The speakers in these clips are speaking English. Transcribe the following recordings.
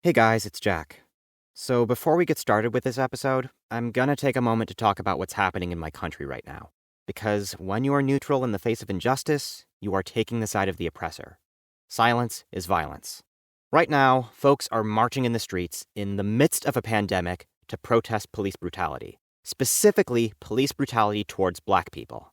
Hey guys, it's Jack. So before we get started with this episode, I'm gonna take a moment to talk about what's happening in my country right now. Because when you are neutral in the face of injustice, you are taking the side of the oppressor. Silence is violence. Right now, folks are marching in the streets in the midst of a pandemic to protest police brutality, specifically police brutality towards black people.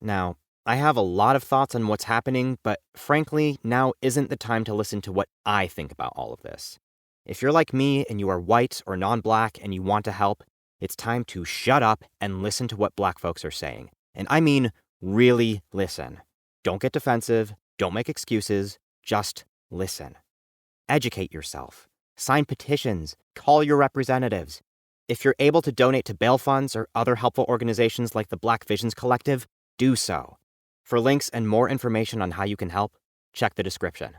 Now, I have a lot of thoughts on what's happening, but frankly, now isn't the time to listen to what I think about all of this. If you're like me and you are white or non-black and you want to help, it's time to shut up and listen to what black folks are saying. And I mean, really listen. Don't get defensive, don't make excuses, just listen. Educate yourself. Sign petitions. Call your representatives. If you're able to donate to bail funds or other helpful organizations like the Black Visions Collective, do so. For links and more information on how you can help, check the description.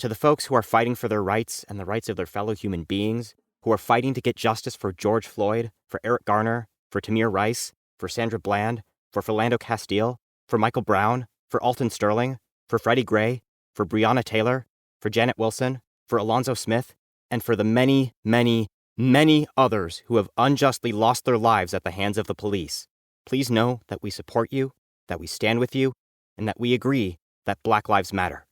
To the folks who are fighting for their rights and the rights of their fellow human beings, who are fighting to get justice for George Floyd, for Eric Garner, for Tamir Rice, for Sandra Bland, for Philando Castile, for Michael Brown, for Alton Sterling, for Freddie Gray, for Breonna Taylor, for Janet Wilson, for Alonzo Smith, and for the many, many, many others who have unjustly lost their lives at the hands of the police. Please know that we support you, that we stand with you, and that we agree that Black Lives Matter.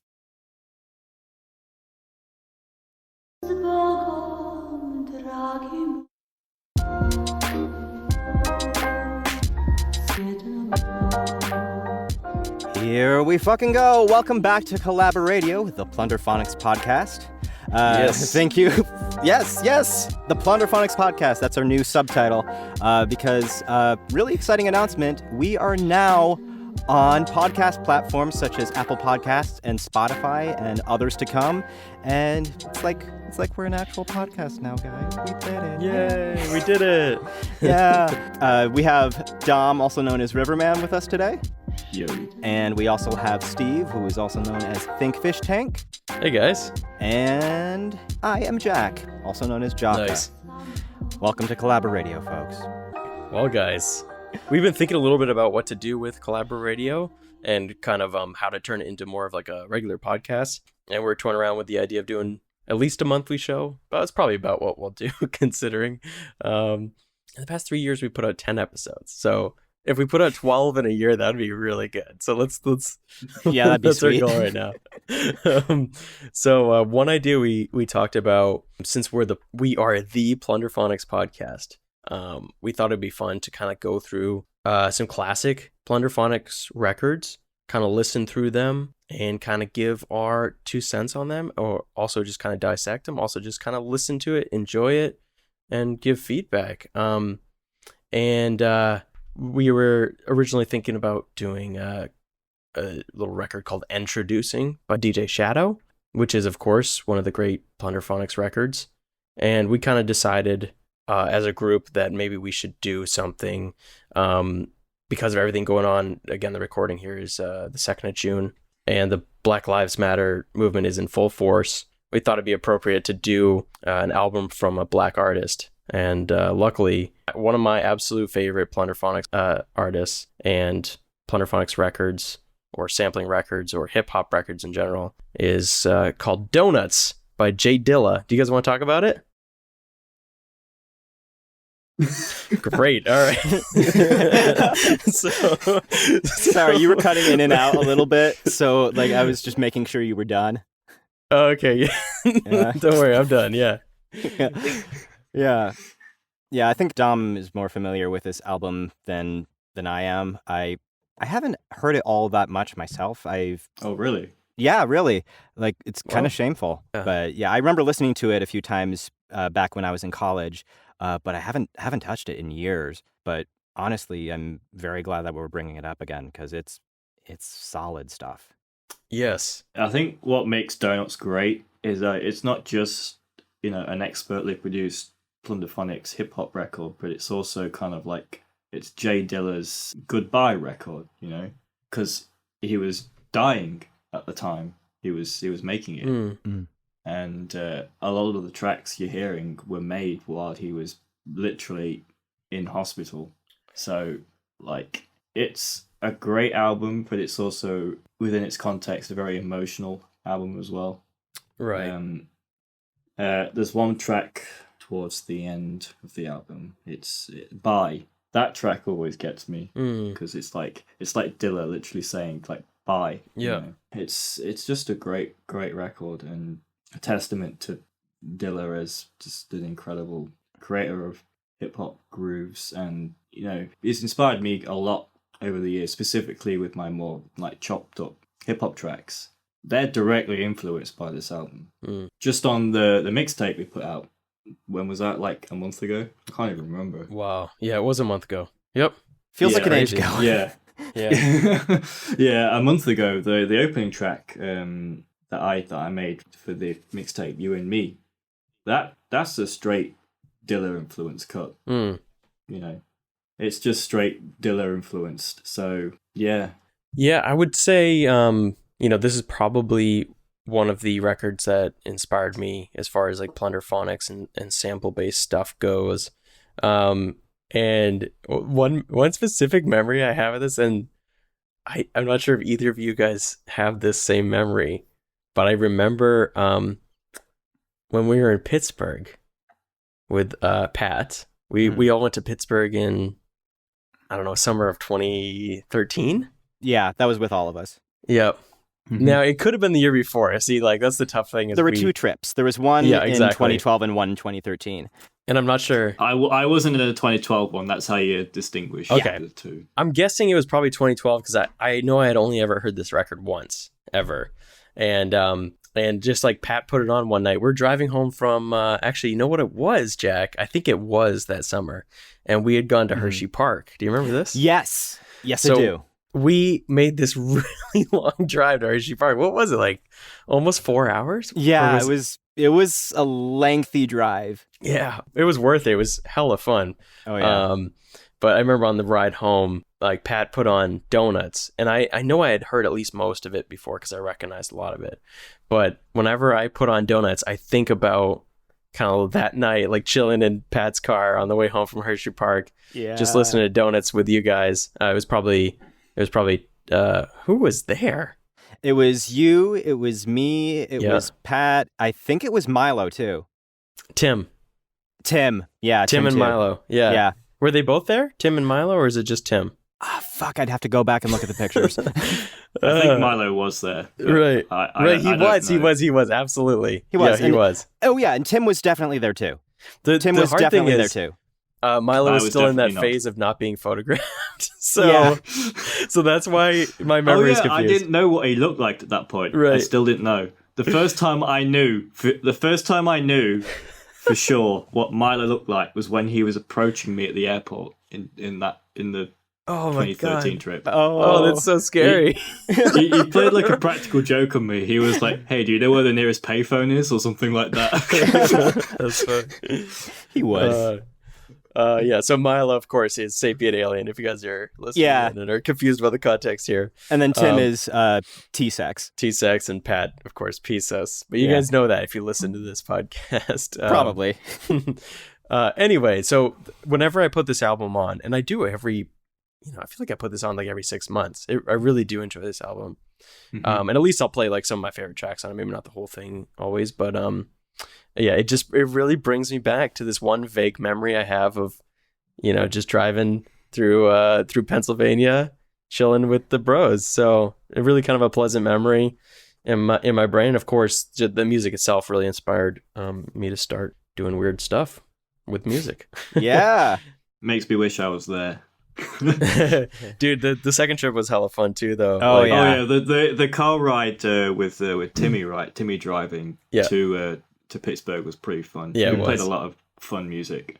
Here we fucking go. Welcome back to CollaboRadio, the plunderphonics podcast. Yes. Thank you. Yes, the plunderphonics podcast. That's our new subtitle. Because really exciting announcement. We are now on podcast platforms such as Apple Podcasts and Spotify and others to come. And it's like we're an actual podcast now, guys. We did it. Yay, we did it. Yeah. We have Dom, also known as Riverman, with us today. Yo. And we also have Steve, who is also known as ThinkFishTank. Hey, guys. And I am Jack, also known as Jawka. Nice. Welcome to CollaboRadio, folks. Well, guys, we've been thinking a little bit about what to do with CollaboRadio and kind of how to turn it into more of like a regular podcast. And we're toying around with the idea of doing at least a monthly show. But that's probably about what we'll do, considering in the past 3 years we put out 10 episodes. So if we put out 12 in a year, that'd be really good. So let's yeah, that'd be that's sweet. our goal right now. So one idea we talked about, since we are the Plunderphonics podcast, we thought it'd be fun to kind of go through some classic Plunderphonics records, kind of listen through them and kind of give our 2 cents on them, or also just kind of dissect them, also just kind of listen to it, enjoy it, and give feedback. We were originally thinking about doing a little record called Introducing by DJ Shadow, which is, of course, one of the great Plunderphonics records. And we kind of decided as a group that maybe we should do something because of everything going on. Again, the recording here is the 2nd of June, and the Black Lives Matter movement is in full force. We thought it'd be appropriate to do an album from a black artist. And luckily, one of my absolute favorite Plunderphonics artists and Plunderphonics records, or sampling records, or hip-hop records in general, is called Donuts by J Dilla. Do you guys want to talk about it? Great. All right. Sorry, you were cutting in and out a little bit, so like I was just making sure you were done. Okay. Yeah. Don't worry, I'm done. Yeah. Yeah. I think Dom is more familiar with this album than I am. I haven't heard it all that much myself. Oh, really? Yeah, really. Like, it's kind of Wow. shameful. Yeah. But yeah, I remember listening to it a few times back when I was in college. But I haven't touched it in years. But honestly, I'm very glad that we're bringing it up again because it's solid stuff. Yes. I think what makes Donuts great is that it's not just, an expertly produced Plunderphonics hip hop record, but it's also kind of like it's J Dilla's goodbye record, because he was dying at the time he was making it. Mm. And a lot of the tracks you're hearing were made while he was literally in hospital. So, like, it's a great album, but it's also, within its context, a very emotional album as well. Right. There's one track towards the end of the album. It's Bye. That track always gets me because it's like Dilla literally saying like bye. Yeah. You know? It's just a great record and a testament to Dilla as just an incredible creator of hip hop grooves, and it's inspired me a lot over the years, specifically with my more like chopped up hip hop tracks. They're directly influenced by this album. Just on the mixtape we put out. When was that? Like a month ago? I can't even remember. Wow. Yeah, it was a month ago. Yep. Feels like an age crazy. ago. Yeah. Yeah. Yeah, a month ago, the opening track that I made for the mixtape, You and Me, that's a straight Dilla influenced cut. It's just straight Dilla influenced. So yeah. Yeah, I would say this is probably one of the records that inspired me as far as like plunderphonics and sample based stuff goes. And one specific memory I have of this, and I'm not sure if either of you guys have this same memory, but I remember when we were in Pittsburgh with Pat. We all went to Pittsburgh in, I don't know, summer of 2013. Yeah, that was with all of us. Yep. Now, it could have been the year before. See, like, that's the tough thing. There were two trips. There was one in 2012 and one in 2013. And I'm not sure. I wasn't in the 2012 one. That's how you distinguish the two. I'm guessing it was probably 2012 because I know I had only ever heard this record once, ever. And just like Pat put it on one night. We're driving home from, actually, you know what it was, Jack? I think it was that summer. And we had gone to Hershey Park. Do you remember this? Yes. Yes, I do. We made this really long drive to Hershey Park. What was it, like almost 4 hours? Yeah, it was a lengthy drive. Yeah, it was worth it. It was hella fun. Oh yeah. But I remember on the ride home, like Pat put on Donuts, and I know I had heard at least most of it before because I recognized a lot of it. But whenever I put on Donuts, I think about kind of that night, like chilling in Pat's car on the way home from Hershey Park, just listening to Donuts with you guys. It was probably who was there? It was you, it was me, it was Pat. I think it was Milo too. Tim. Yeah, Tim and too. Milo. Yeah. Were they both there? Tim and Milo, or is it just Tim? Fuck, I'd have to go back and look at the pictures. I think Milo was there. Right. He was, absolutely. He was. Yeah, he was. Oh yeah, and Tim was definitely there too. Tim was definitely there too. Milo was still in that phase of not being photographed. So that's why my memory is confused. I didn't know what he looked like at that point. Right. I still didn't know. The first time I knew for sure what Milo looked like was when he was approaching me at the airport in the 2013 trip. Oh, that's so scary. He played like a practical joke on me. He was like, "Hey, do you know where the nearest payphone is?" or something like that. That's funny. He was. So Milo, of course, is Sapient Alien, if you guys are listening and are confused about the context here. And then Tim is T-Sex. T-Sex, and Pat, of course, P.SUS. But you guys know that if you listen to this podcast. Probably. Anyway, so whenever I put this album on, and I do every, I feel like I put this on like every 6 months. I really do enjoy this album. And at least I'll play like some of my favorite tracks on it. Maybe not the whole thing always, but yeah, it really brings me back to this one vague memory I have of, just driving through Pennsylvania, chilling with the bros. So it really kind of a pleasant memory in my brain. Of course, the music itself really inspired me to start doing weird stuff with music. Yeah. Makes me wish I was there. Dude, the second trip was hella fun too, though. The car ride with Timmy, right? Timmy driving to Pittsburgh was pretty fun. Yeah, we played a lot of fun music.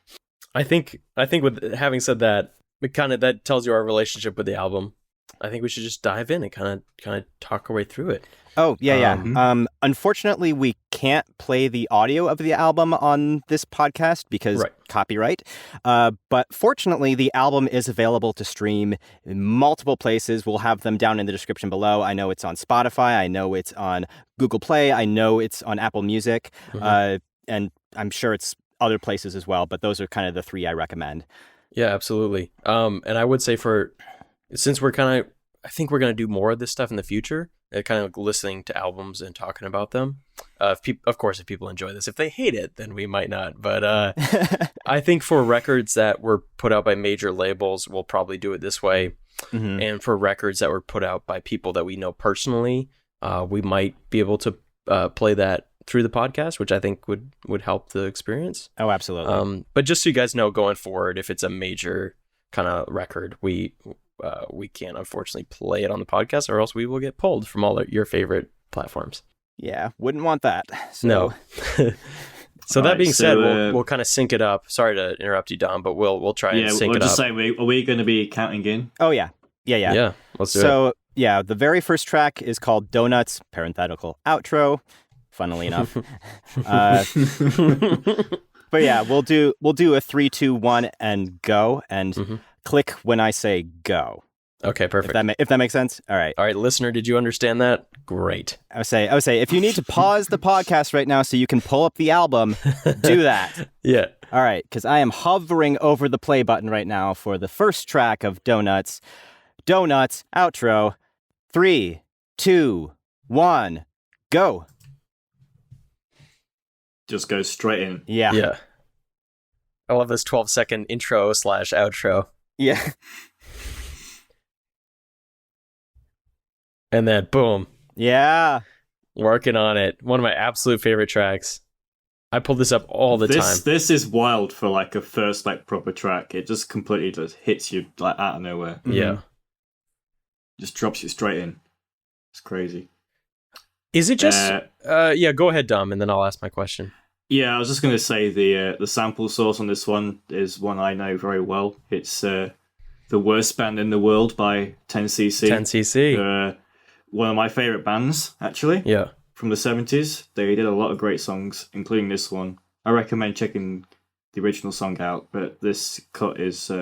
I think with having said that, that tells you our relationship with the album. I think we should just dive in and kind of talk our way through it. Oh, yeah. Unfortunately, we can't play the audio of the album on this podcast because copyright. But fortunately, the album is available to stream in multiple places. We'll have them down in the description below. I know it's on Spotify. I know it's on Google Play. I know it's on Apple Music. And I'm sure it's other places as well. But those are kind of the three I recommend. Yeah, absolutely. And I would say since I think we're going to do more of this stuff in the future, kind of like listening to albums and talking about them. Of course, if people enjoy this, if they hate it, then we might not. But I think for records that were put out by major labels, we'll probably do it this way. Mhm. And for records that were put out by people that we know personally, we might be able to play that through the podcast, which I think would help the experience. Oh, absolutely. But just so you guys know, going forward, if it's a major kind of record, we can't unfortunately play it on the podcast, or else we will get pulled from all your favorite platforms. Yeah, wouldn't want that. So. No. So that Alright, being so, said, we'll kind of sync it up. Sorry to interrupt you, Dom, but we'll try and sync we'll it up. just say, are we going to be counting in? Oh, yeah. Yeah, let's do it. So, yeah, the very first track is called Donuts, parenthetical, outro, funnily enough. But yeah, we'll do a 3, 2, 1, and go, and click when I say go. Okay, perfect. If that makes sense. All right. All right, listener, did you understand that? Great. I would say, if you need to pause the podcast right now so you can pull up the album, do that. Yeah. All right, because I am hovering over the play button right now for the first track of Donuts, outro. 3, 2, 1, go. Just go straight in. Yeah. I love this 12-second intro/outro. Yeah. And then, boom. Yeah. Working on it. One of my absolute favorite tracks. I pull this up all the time. This is wild for like a first like proper track. It just completely just hits you like out of nowhere. Yeah. Just drops you straight in. It's crazy. Is it just... yeah, go ahead, Dom, and then I'll ask my question. Yeah, I was just going to say the sample source on this one is one I know very well. It's The Worst Band in the World by 10cc. 10cc. One of my favourite bands, actually. Yeah. From the 70s. They did a lot of great songs, including this one. I recommend checking the original song out, but this cut is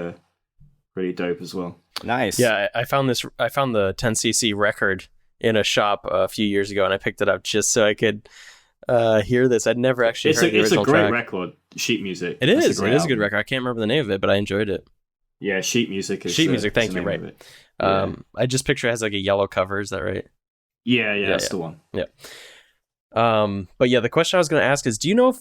really dope as well. Nice. Yeah, I found the 10cc record in a shop a few years ago, and I picked it up just so I could hear this. I'd never actually heard the original track. It's a great record, sheet music. It is. It is a good album. record. I can't remember the name of it, but I enjoyed it. Yeah, sheet music is... Sheet music, thank is the you, name right. of it. Yeah. I just picture it has like a yellow cover, is that right? Yeah, that's the one. Yeah. But yeah, the question I was going to ask is, do you know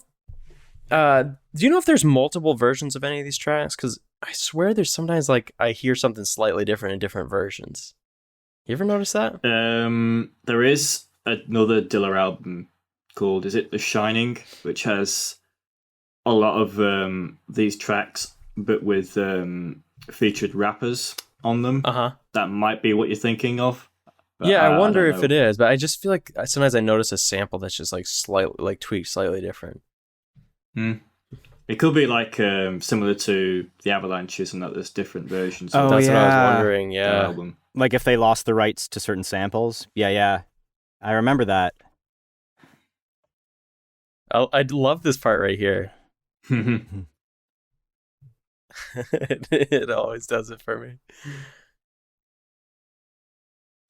if there's multiple versions of any of these tracks? Because I swear there's sometimes like I hear something slightly different in different versions. You ever notice that? There is another Dilla album called, is it The Shining, which has a lot of these tracks, but with featured rappers on them. That might be what you're thinking of. Yeah, I wonder if it is, but I just feel like sometimes I notice a sample that's just like slightly, like tweaked slightly different. It could be like similar to the Avalanches, and that there's different versions. Oh, of That's what I was yeah. wondering. the Yeah. album. Like if they lost the rights to certain samples. Yeah. I remember that. I love this part right here. It always does it for me.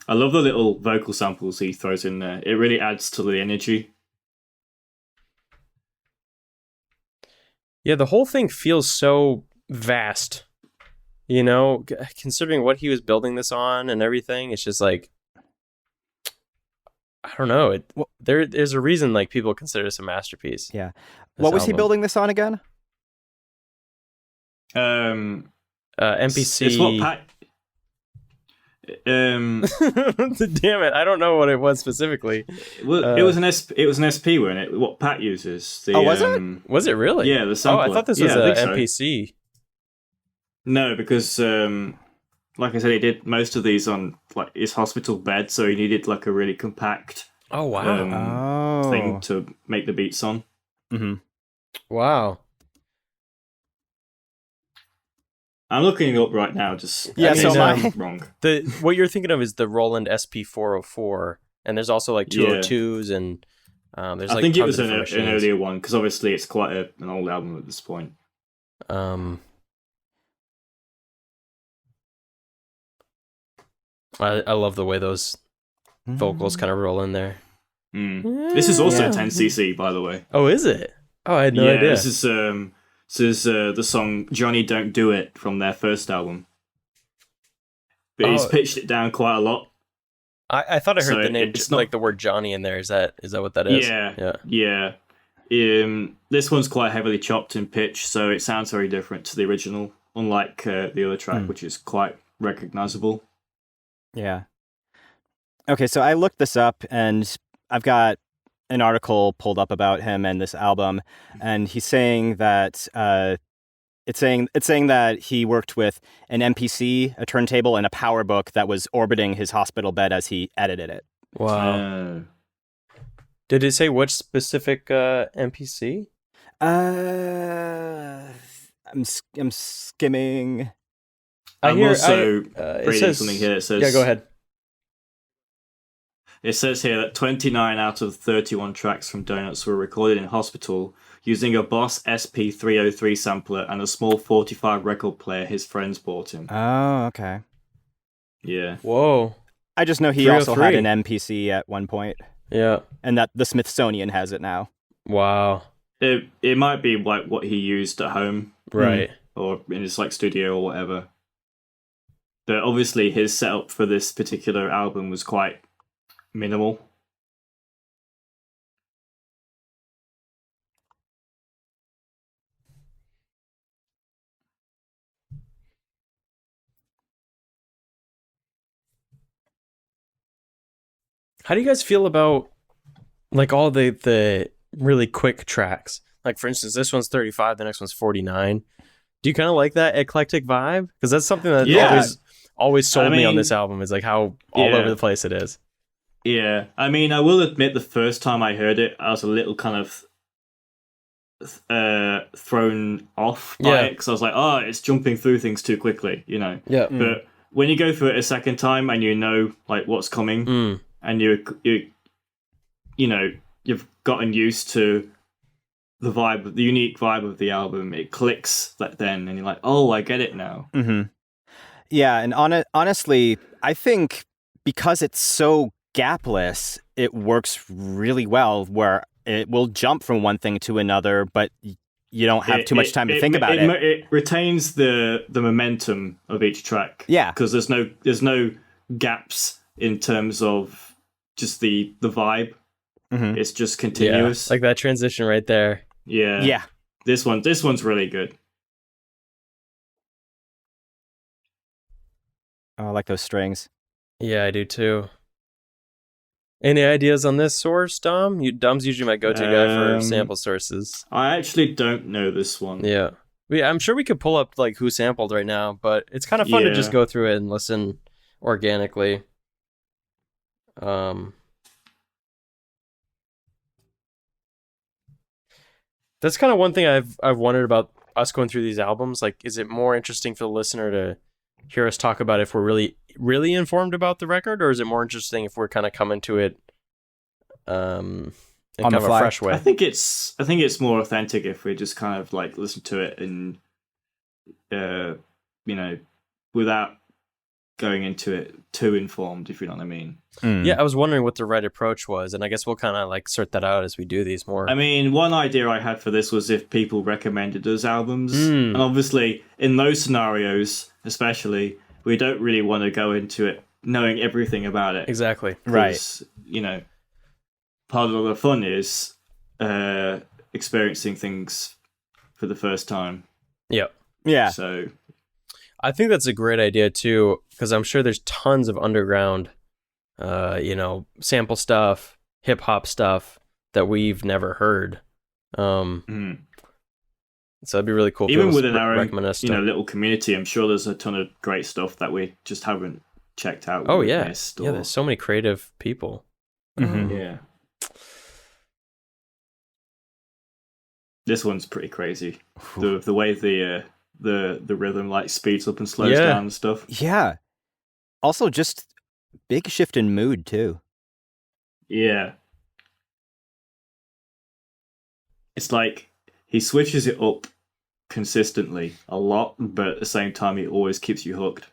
I love the little vocal samples he throws in there. It really adds to the energy. Yeah, the whole thing feels so vast. You know, considering what he was building this on and everything, it's just like, I don't know. There's a reason like people consider this a masterpiece. Yeah. This What was he album. building this on again? MPC. It's what Pat. Damn it! I don't know what it was specifically. It was an SP, wasn't it? What Pat uses. Was it? Was it really? Yeah, the sampler. Oh, I thought this was I a think so. MPC. No, because like I said, he did most of these on like his hospital bed, so he needed like a really compact Oh wow! thing to make the beats on. Mm-hmm. Wow. I'm looking it up right now. Just Yeah, so so I'm wrong. What you're thinking of is the Roland SP404, and there's also like 202s, and there's like I think it tons was of an different machines. earlier one because obviously it's quite an old album at this point. I love the way those vocals kind of roll in there. This is also 10cc, by the way. Oh, is it? Oh, I had no idea. This is the song "Johnny Don't Do It" from their first album. But he's pitched it down quite a lot. I thought I heard So the name, it's not- like the word Johnny in there. Is that what that is? Yeah. This one's quite heavily chopped in pitch, so it sounds very different to the original, unlike the other track, which is quite recognizable. Yeah. Okay, so I looked this up, and I've got an article pulled up about him and this album, and he's saying that it's saying that he worked with an MPC, a turntable, and a power book that was orbiting his hospital bed as he edited it. Wow. Did it say which specific NPC? I'm skimming. It says something here. It says, yeah, go ahead. It says here that 29 out of 31 tracks from Donuts were recorded in hospital using a Boss SP303 sampler and a small 45 record player his friends bought him. Oh, okay. Yeah. Whoa. I just know he also had an MPC at one point. Yeah. And that the Smithsonian has it now. Wow. It might be like what he used at home. Right. Or in his like studio or whatever. But obviously his setup for this particular album was quite minimal. How do you guys feel about like all the really quick tracks? Like for instance, this one's 35, the next one's 49. Do you kind of like that eclectic vibe? Because that's something that always sold me on this album, is like how all over the place it is. Yeah, I mean, I will admit the first time I heard it, I was a little kind of thrown off by it, because I was like, oh, it's jumping through things too quickly, you know? Yeah. But when you go through it a second time and you know like what's coming, and you know, you've gotten used to the vibe, the unique vibe of the album, it clicks then, and you're like, oh, I get it now. Mm-hmm. Yeah, and honestly, I think because it's so gapless, it works really well, where it will jump from one thing to another, but you don't have too much time to think about it. It retains the momentum of each track. Yeah, because there's no gaps in terms of just the vibe. Mm-hmm. It's just continuous. Yeah, like that transition right there. Yeah. Yeah. This one's really good. Oh, I like those strings. Yeah, I do too. Any ideas on this source, Dom? Dom's usually my go-to guy for sample sources. I actually don't know this one. Yeah. I'm sure we could pull up like who sampled right now, but it's kind of fun to just go through it and listen organically. That's kind of one thing I've wondered about us going through these albums. Like, is it more interesting for the listener to hear us talk about if we're really, really informed about the record, or is it more interesting if we're kind of coming to it in kind of a fresh way? I think it's more authentic if we just kind of like listen to it and you know, without going into it too informed, if you know what I mean. Yeah, I was wondering what the right approach was, and I guess we'll kind of like sort that out as we do these more. I mean, one idea I had for this was if people recommended us albums, and obviously in those scenarios especially, we don't really want to go into it knowing everything about it. Exactly. Right. You know, part of the fun is experiencing things for the first time. Yep. Yeah. So I think that's a great idea too, because I'm sure there's tons of underground, you know, sample stuff, hip hop stuff that we've never heard. So it'd be really cool. Even within our own, little community, I'm sure there's a ton of great stuff that we just haven't checked out. Oh yeah, yeah. There's so many creative people. Yeah. This one's pretty crazy. The way the rhythm like speeds up and slows down and stuff. Yeah. Also, just big shift in mood too. Yeah. It's like he switches it up consistently a lot, but at the same time, he always keeps you hooked.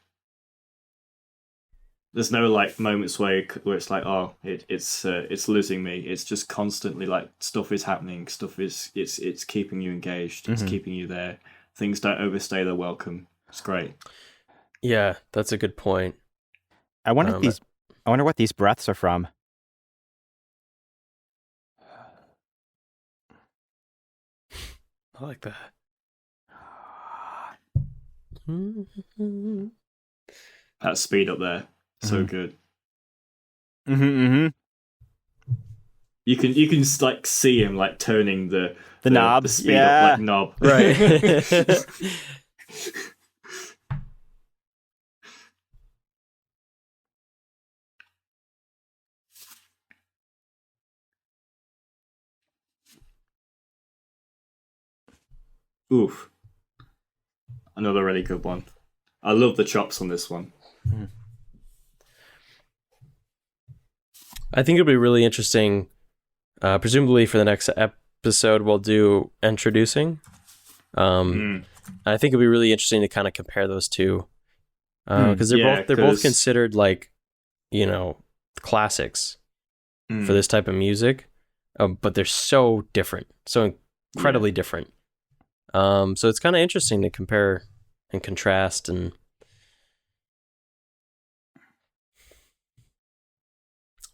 There's no like moments where it's like, oh, it's losing me. It's just constantly like stuff is happening. It's keeping you engaged. It's keeping you there. Things don't overstay their welcome. It's great. Yeah, that's a good point. I wonder if these I wonder what these breaths are from. I like that. That speed up there, so good. You can like see him like turning the knob, the speed up like knob. Right. Oof. Another really good one. I love the chops on this one. I think it'll be really interesting. Presumably for the next episode, we'll do introducing. I think it'll be really interesting to kind of compare those two, because they're both considered like, classics for this type of music, but they're so different, so incredibly different. So it's kind of interesting to compare and contrast, and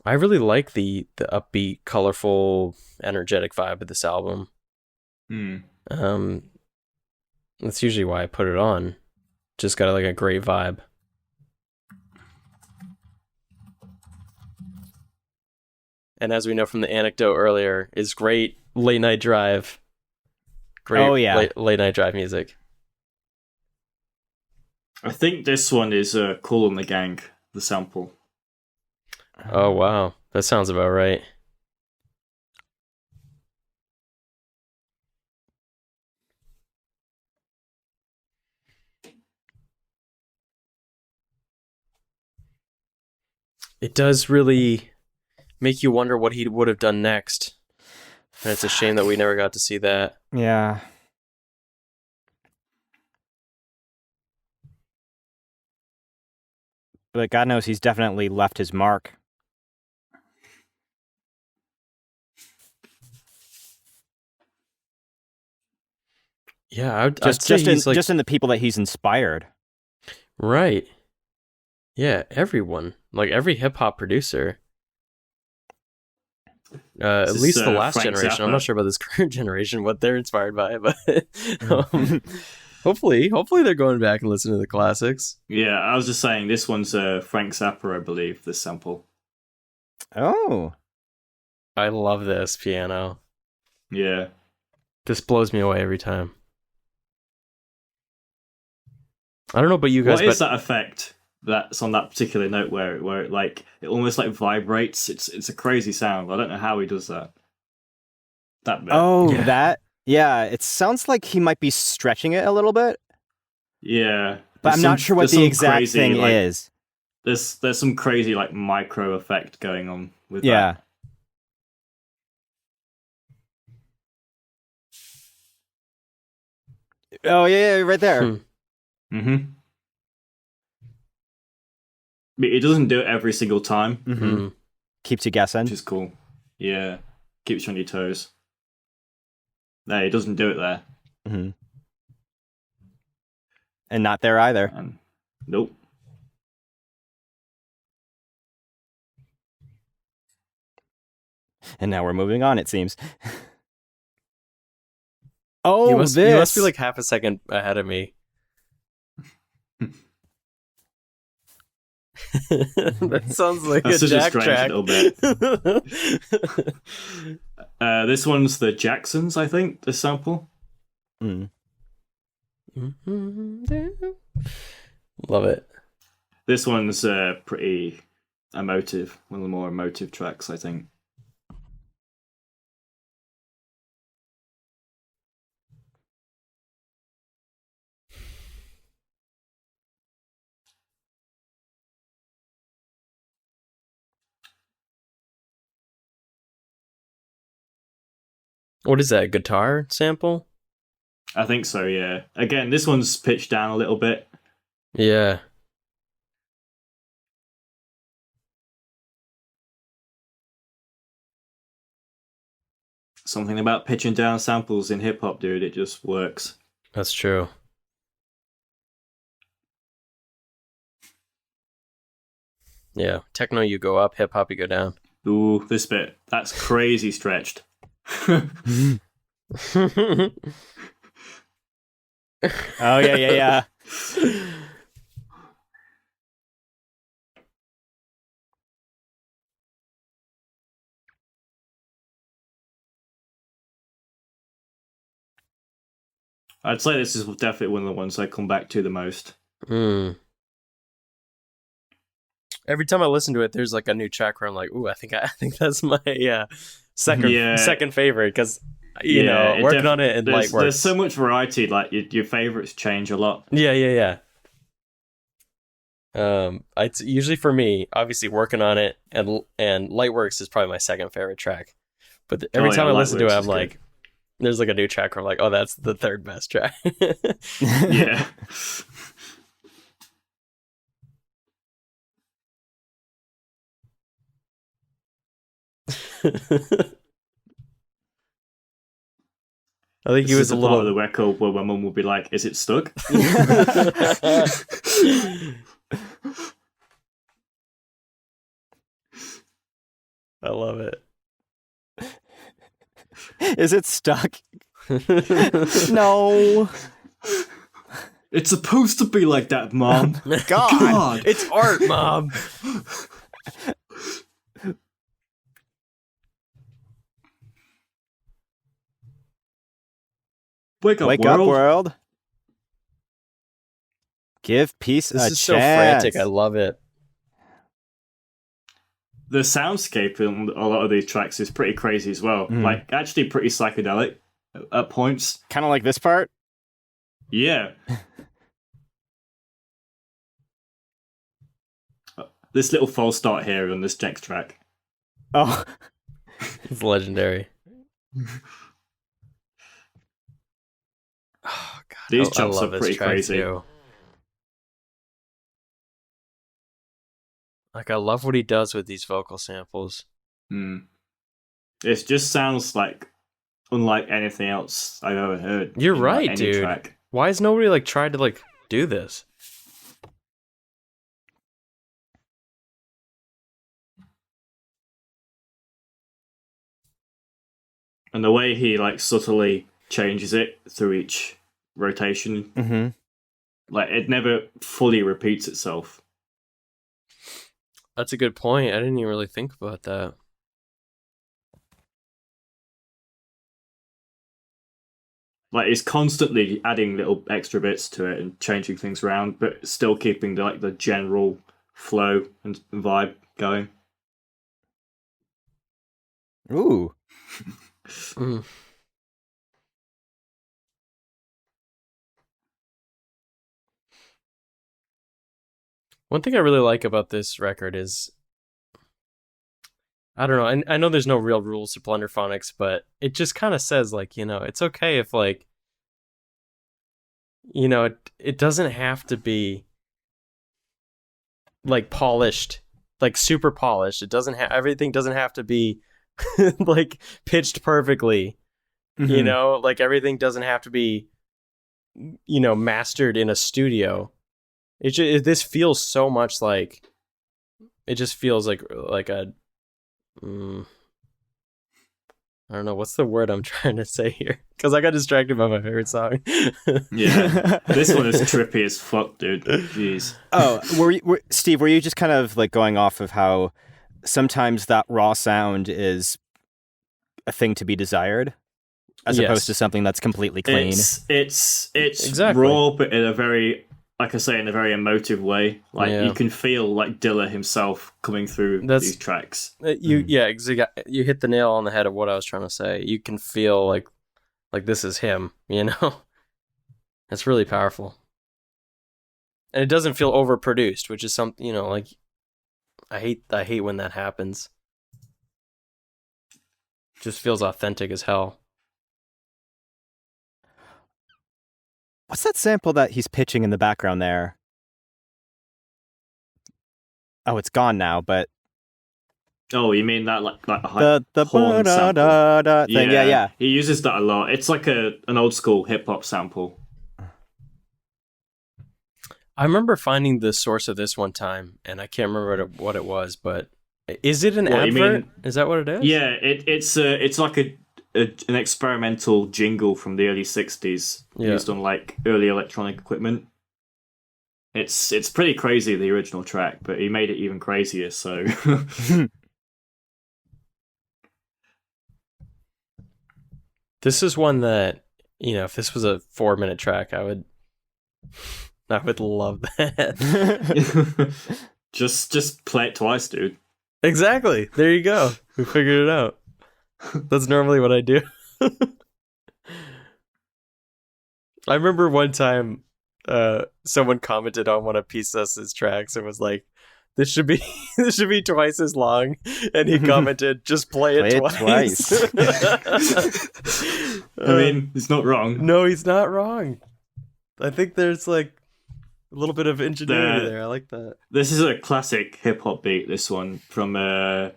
I really like the upbeat, colorful, energetic vibe of this album. That's usually why I put it on. Just got like a great vibe. And as we know from the anecdote earlier, is great late night drive. Great late night drive music. I think this one is Kool and the Gang, the sample. Oh, wow. That sounds about right. It does really make you wonder what he would have done next. And it's a shame that we never got to see that. Yeah. But God knows he's definitely left his mark. Yeah, just in the people that he's inspired. Right. Yeah, everyone. Like every hip hop producer. At least the last Frank generation. Zappa. I'm not sure about this current generation, what they're inspired by, but hopefully they're going back and listening to the classics. Yeah, I was just saying this one's Frank Zappa, I believe, this sample. Oh. I love this piano. Yeah. This blows me away every time. I don't know about you guys, What is that effect that's on that particular note where it like it almost like vibrates? It's a crazy sound. I don't know how he does that. That bit. Oh, yeah. That? Yeah, it sounds like he might be stretching it a little bit. Yeah. But I'm not sure what the exact crazy, thing like, is. There's some crazy like micro effect going on with that. Yeah. Oh yeah, right there. But it doesn't do it every single time. Keeps you guessing. Which is cool. Yeah. Keeps you on your toes. No, it doesn't do it there. And not there either. Nope. And now we're moving on, it seems. Oh, you must be like half a second ahead of me. That sounds like That's a such Jack strange track. little bit. This one's the Jacksons, I think, this sample. Love it. This one's pretty emotive. One of the more emotive tracks, I think. What is that, a guitar sample? I think so, yeah. Again, this one's pitched down a little bit. Yeah. Something about pitching down samples in hip-hop, dude. It just works. That's true. Yeah, techno you go up, hip hop you go down. Ooh, this bit. That's crazy stretched. Oh yeah. I'd say this is definitely one of the ones I come back to the most. Every time I listen to it, there's like a new track where I'm like, ooh, I think that's my second favorite, because you know, working on it and light works. There's so much variety. Like your favorites change a lot. Yeah. It's usually for me, obviously working on it and Lightworks is probably my second favorite track. But every time I listen to it, I'm like, there's like a new track where I'm like, oh, that's the third best track. Yeah. I think he was a little part of the record where my mum would be like, "Is it stuck?" I love it. Is it stuck? No. It's supposed to be like that, Mom. God. It's art, Mom. Wake up, world. Give peace a chance. This is so frantic. I love it. The soundscape in a lot of these tracks is pretty crazy as well. Like, actually pretty psychedelic at points. Kind of like this part? Yeah. This little false start here on this next track. Oh. It's legendary. Oh, God. These jumps are pretty crazy. Too. Like, I love what he does with these vocal samples. It just sounds like unlike anything else I've ever heard. You're right, dude. Track. Why has nobody like tried to like do this? And the way he like subtly changes it through each rotation, like it never fully repeats itself. That's a good point. I didn't even really think about that. Like he's constantly adding little extra bits to it and changing things around, but still keeping the general flow and vibe going. Ooh. One thing I really like about this record is, I don't know, I know there's no real rules to plunderphonics, but it just kind of says, like, you know, it's okay if, like, you know, it doesn't have to be, like, polished, like, super polished. It doesn't have, everything doesn't have to be, like, pitched perfectly, you know? Like, everything doesn't have to be, you know, mastered in a studio. This feels so much like, it just feels like a, I don't know, what's the word I'm trying to say here? Because I got distracted by my favorite song. Yeah, this one is trippy as fuck, dude. Jeez. Oh, Steve, were you just kind of like going off of how sometimes that raw sound is a thing to be desired, as opposed to something that's completely clean? It's exactly raw, but in a very, like I say, in a very emotive way. Like you can feel like Dilla himself coming through these tracks. You hit the nail on the head of what I was trying to say. You can feel like this is him, you know? It's really powerful. And it doesn't feel overproduced, which is something, you know, like I hate when that happens. It just feels authentic as hell. What's that sample that he's pitching in the background there? Oh, it's gone now, but... Oh, you mean that like a high the horn sample? Thing. Yeah. He uses that a lot. It's like an old school hip hop sample. I remember finding the source of this one time, and I can't remember what it was, but is it an What, you advert? mean- Is that what it is? Yeah, it's like an experimental jingle from the early '60s used on like early electronic equipment. It's pretty crazy, the original track, but he made it even crazier. So This is one that, if this was a 4-minute track, I would love that. just play it twice, dude. Exactly. There you go. We figured it out. That's normally what I do. I remember one time someone commented on one of P.SUS's tracks and was like, this should be twice as long, and he commented, just play it twice. I mean, he's not wrong. No, he's not wrong. I think there's like a little bit of ingenuity there. I like that. This is a classic hip hop beat, this one, from a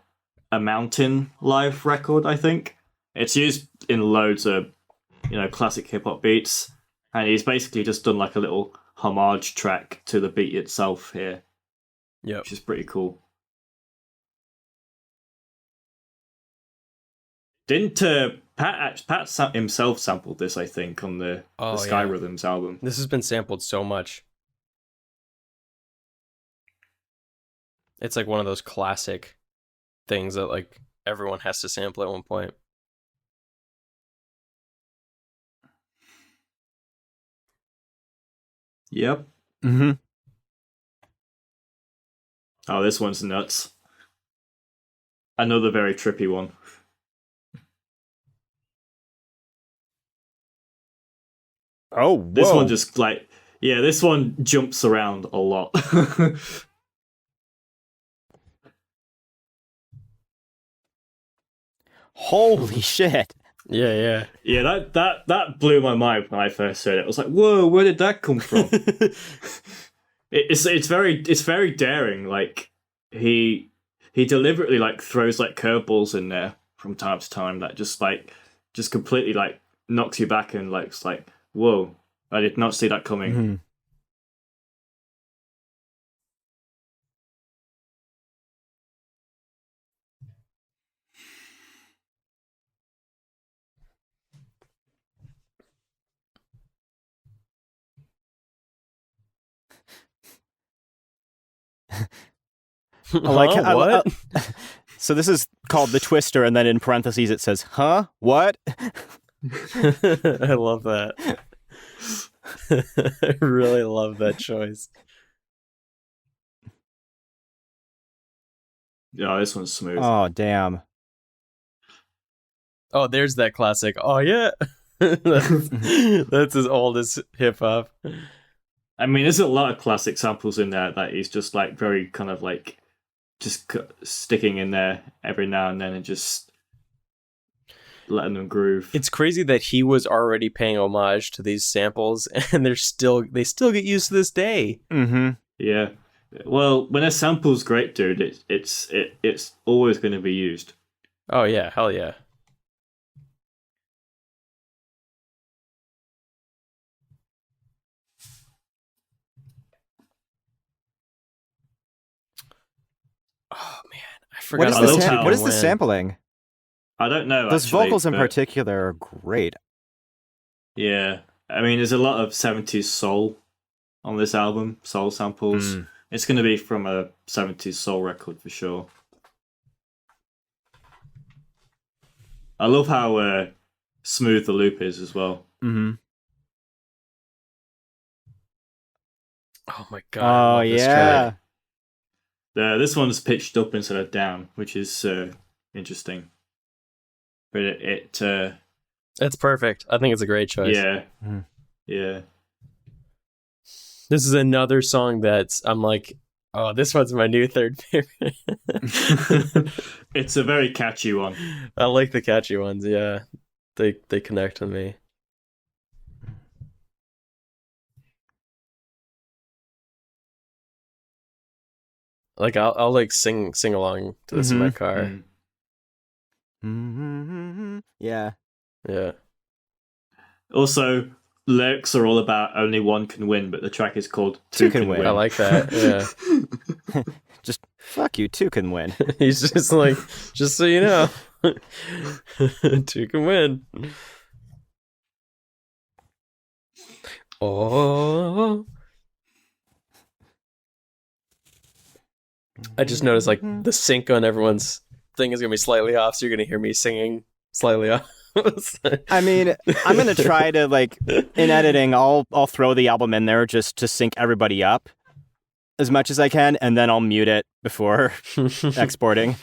Mountain Live record, I think. It's used in loads of, classic hip hop beats, and he's basically just done like a little homage track to the beat itself here. Yep. Which is pretty cool. Didn't Pat himself sampled this, I think, on the Sky Rhythms album. This has been sampled so much. It's like one of those classic things that like everyone has to sample at one point. Yep. Mm-hmm. Oh, this one's nuts. Another very trippy one. Oh, whoa. This one just this one jumps around a lot. Holy shit. Yeah. Yeah, that blew my mind when I first heard it. I was like, whoa, where did that come from? It's very daring. Like he deliberately like throws like curveballs in there from time to time that just completely like knocks you back and like it's like, whoa, I did not see that coming. Mm-hmm. What? So this is called the Twister, and then in parentheses it says, "Huh? What?" I love that. I really love that choice. Yeah, this one's smooth. Oh, damn. Oh, there's that classic. Oh yeah. That's as old as hip hop. I mean, there's a lot of classic samples in there that he's just like very kind of like just sticking in there every now and then and just letting them groove. It's crazy that he was already paying homage to these samples, and they still get used to this day. Mm-hmm. Yeah. Well, when a sample's great, dude, it's always going to be used. Oh yeah, hell yeah. Oh man, I forgot. What is the sampling? I don't know. Those actually, vocals in particular are great. Yeah, I mean, there's a lot of 70s soul on this album, soul samples. Mm. It's going to be from a 70s soul record for sure. I love how smooth the loop is as well. Mm-hmm. Oh my god! Oh yeah. This one's pitched up instead of down, which is interesting. But it's perfect. I think it's a great choice. Yeah, Mm. yeah. This is another song that's I'm like, oh, this one's my new third favorite. It's a very catchy one. I like the catchy ones. Yeah, they connect with me. Like I'll like sing along to this in my car. Mm-hmm. Yeah. Yeah. Also, lyrics are all about only one can win, but the track is called Two Can Win. I like that. Yeah. Just fuck you, two can win. He's just like, just so you know, two can win. Oh. I just noticed like the sync on everyone's thing is gonna be slightly off, so you're gonna hear me singing slightly off. I mean, I'm gonna try to like in editing, I'll throw the album in there just to sync everybody up as much as I can, and then I'll mute it before exporting.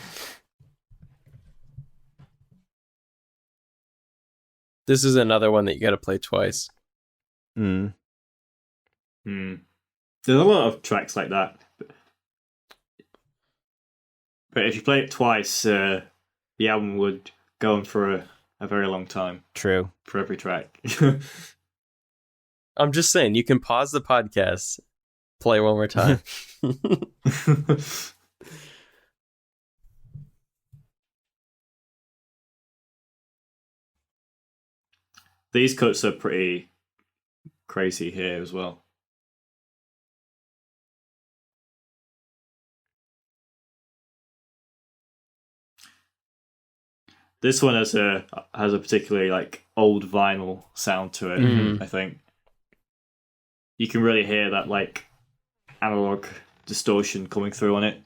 This is another one that you got to play twice. Mm. There's a lot of tracks like that. But if you play it twice, the album would go on for a very long time. True. For every track. I'm just saying, you can pause the podcast, play one more time. These cuts are pretty crazy here as well. This one has a particularly like old vinyl sound to it. I think you can really hear that like analog distortion coming through on it.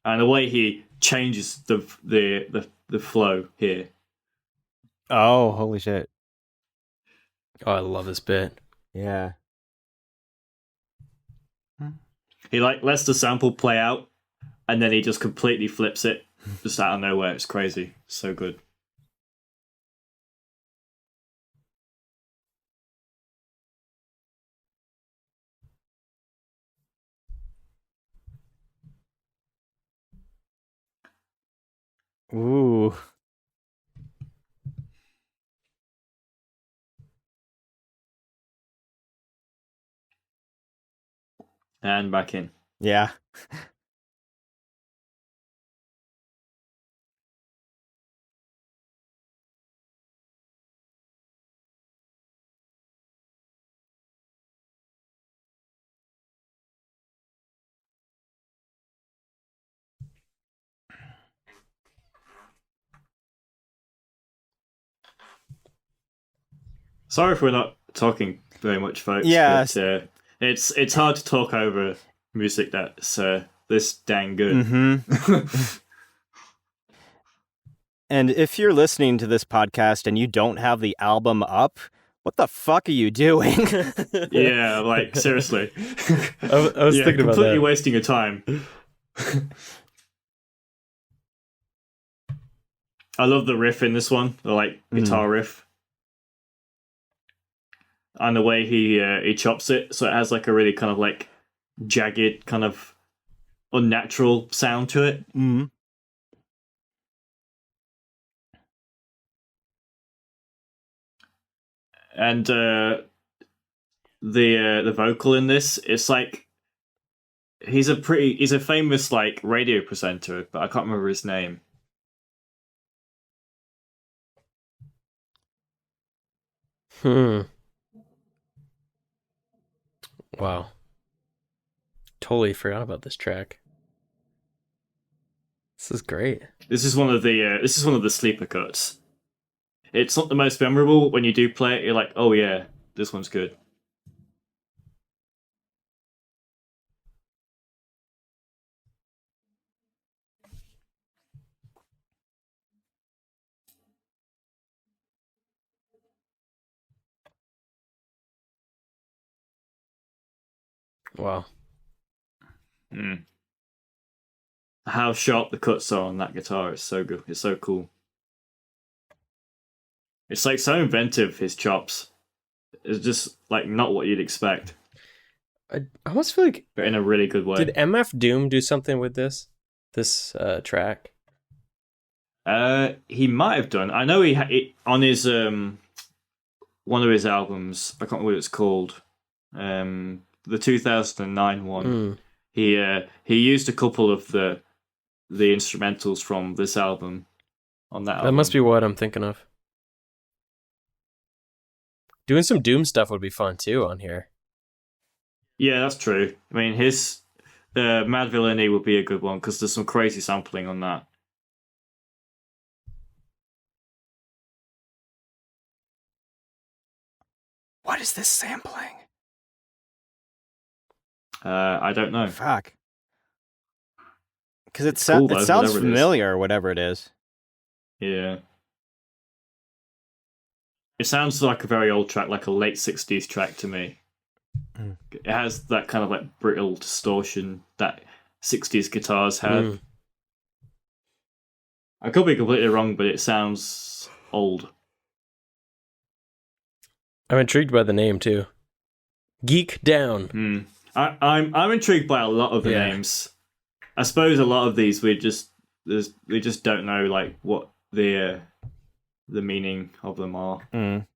And the way he changes the flow here. Oh, holy shit. Oh, I love this bit. Yeah. He like lets the sample play out, and then he just completely flips it just out of nowhere. It's crazy. So good. Ooh. And back in. Yeah. Sorry if we're not talking very much, folks. Yeah. But, it's hard to talk over music that's this dang good. Mm-hmm. And if you're listening to this podcast and you don't have the album up, what the fuck are you doing? Yeah, like seriously. I was thinking about completely that. wasting your time. I love the riff in this one, the like guitar riff, and the way he chops it, so it has like a really kind of like jagged, kind of unnatural sound to it. Mm-hmm. And the vocal in this, it's like he's a famous like radio presenter, but I can't remember his name. Wow. Totally forgot about this track. This is great. This is one of the sleeper cuts. It's not the most memorable. When you do play it, you're like, oh yeah, this one's good. Wow. How sharp the cuts are on that guitar is so good. It's so cool. It's like so inventive, his chops. It's just like not what you'd expect, I almost feel like, but in a really good way. did MF Doom do something with this track? He might have done. I know he on his one of his albums. I can't remember what it's called. The 2009 one. He used a couple of the instrumentals from this album on that That album. must be what I'm thinking of. Doing some Doom stuff would be fun too on here. Yeah, that's true. I mean, his Mad Villainy would be a good one because there's some crazy sampling on that. What is this sampling? I don't know. Fuck. Because It's cool, though, it sounds whatever it is. familiar, whatever it is. Yeah. It sounds like a very old track, like a late 60s track to me. Mm. It has that kind of like brittle distortion that 60s guitars have. Mm. I could be completely wrong, but it sounds old. I'm intrigued by the name too. Geek Down. I'm intrigued by a lot of the names. I suppose a lot of these we just don't know like what the meaning of them are. Mm.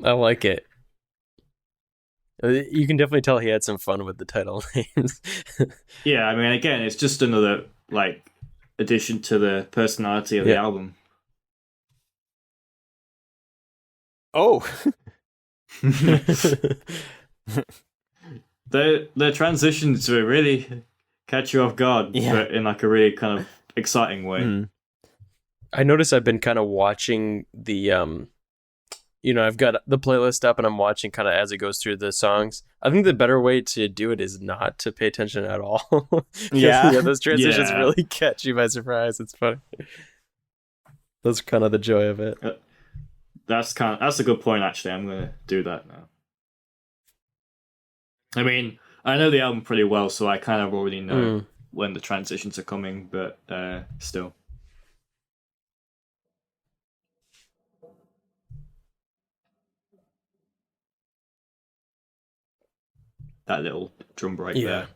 I like it. You can definitely tell he had some fun with the title names. Yeah, I mean, again, it's just another like addition to the personality of the album. Oh. The transitions were really catch you off guard, but in like a really kind of exciting way. Mm. I notice I've been kind of watching the I've got the playlist up and I'm watching kind of as it goes through the songs. I think the better way to do it is not to pay attention at all. Those transitions really catch you by surprise. It's funny. That's kind of the joy of it. That's a good point, actually. I'm going to do that now. I mean, I know the album pretty well, so I kind of already know when the transitions are coming, but still. That little drum break there.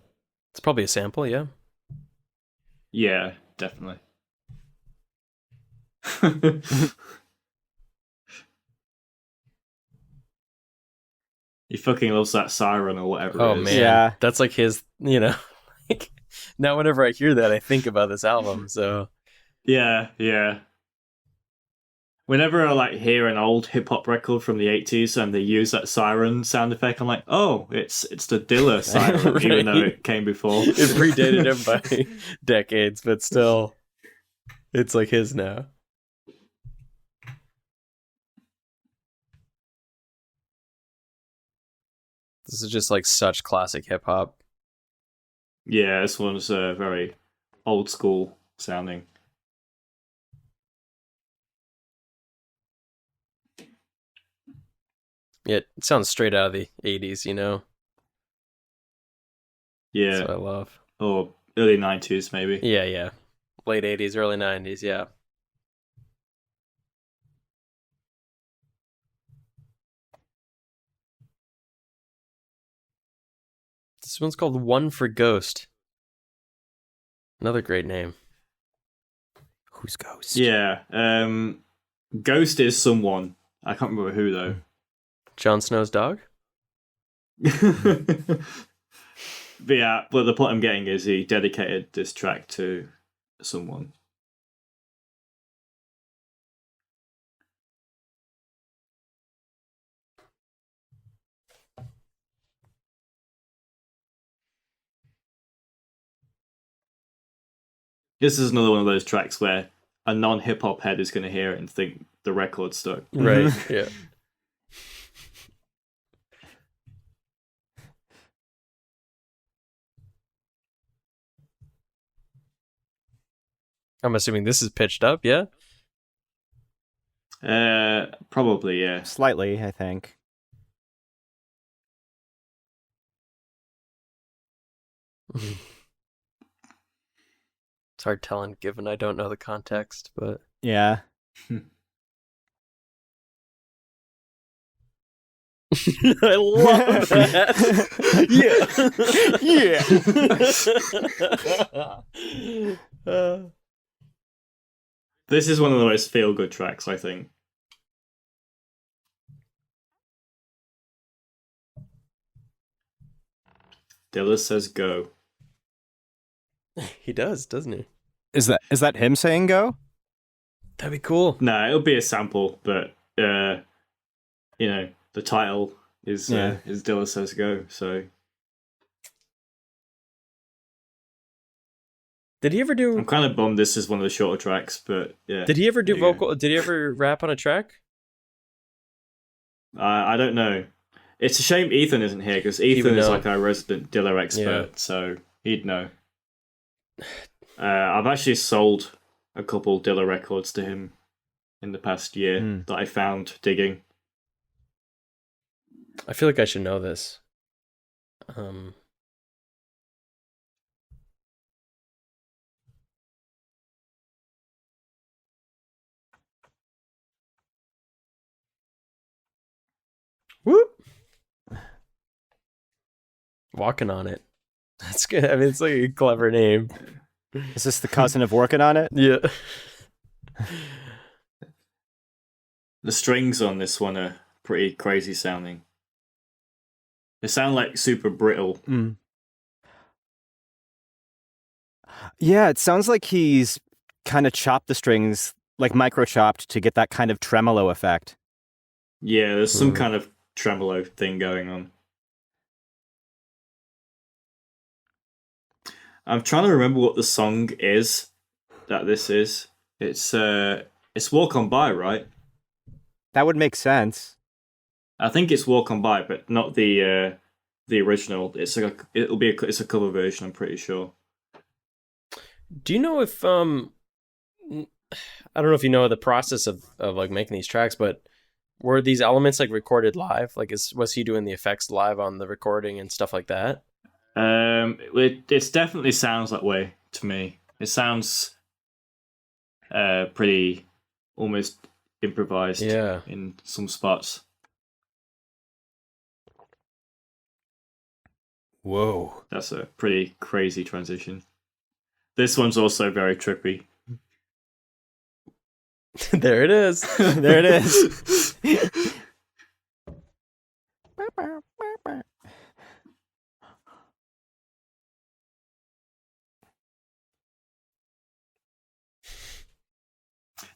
It's probably a sample, yeah. Yeah, definitely. He fucking loves that siren or whatever it is. Oh, man. Yeah. That's like his, like, now whenever I hear that, I think about this album, so. Yeah. Whenever I like hear an old hip hop record from the 80s and they use that siren sound effect, I'm like, oh, it's the Dilla siren, Right. even though it came before. It predated him by decades, but still, it's like his now. This is just like such classic hip hop. Yeah, this one's very old school sounding. It sounds straight out of the 80s, Yeah. That's what I love. Or early 90s, maybe. Yeah. Late 80s, early 90s, yeah. This one's called One for Ghost. Another great name. Who's Ghost? Yeah. Ghost is someone. I can't remember who, though. Jon Snow's dog? But yeah, well, the point I'm getting is he dedicated this track to someone. This is another one of those tracks where a non-hip hop head is going to hear it and think the record's stuck. Right, yeah. I'm assuming this is pitched up, yeah? Probably, yeah. Slightly, I think. It's hard telling given I don't know the context, but Yeah. I love that. Yeah. This is one of the most feel-good tracks, I think. Dilla says go. He does, doesn't he? Is that him saying go? That'd be cool. No, it'll be a sample, but the title is Dilla Says Go. So Did he ever do? I'm kind of bummed this is one of the shorter tracks, but yeah. Did he ever do vocal? Did he ever rap on a track? I don't know. It's a shame Ethan isn't here because Ethan is like our resident Dilla expert, so he'd know. I've actually sold a couple Dilla records to him in the past year that I found digging. I feel like I should know this. Whoop! Walking on It. That's good. I mean, it's like a clever name. Is this the cousin of Working on It? Yeah. The strings on this one are pretty crazy sounding. They sound like super brittle. Yeah, it sounds like he's kind of chopped the strings, like micro-chopped, to get that kind of tremolo effect. Yeah, there's some kind of tremolo thing going on. I'm trying to remember what the song is that this is. It's Walk On By, right? That would make sense. I think it's Walk On By, but not the original. It's a cover version, I'm pretty sure. Do you know if I don't know if you know the process of like making these tracks, but were these elements like recorded live? Like was he doing the effects live on the recording and stuff like that? It definitely sounds that way to me. It sounds pretty almost improvised in some spots. Whoa. That's a pretty crazy transition. This one's also very trippy. There it is. There it is.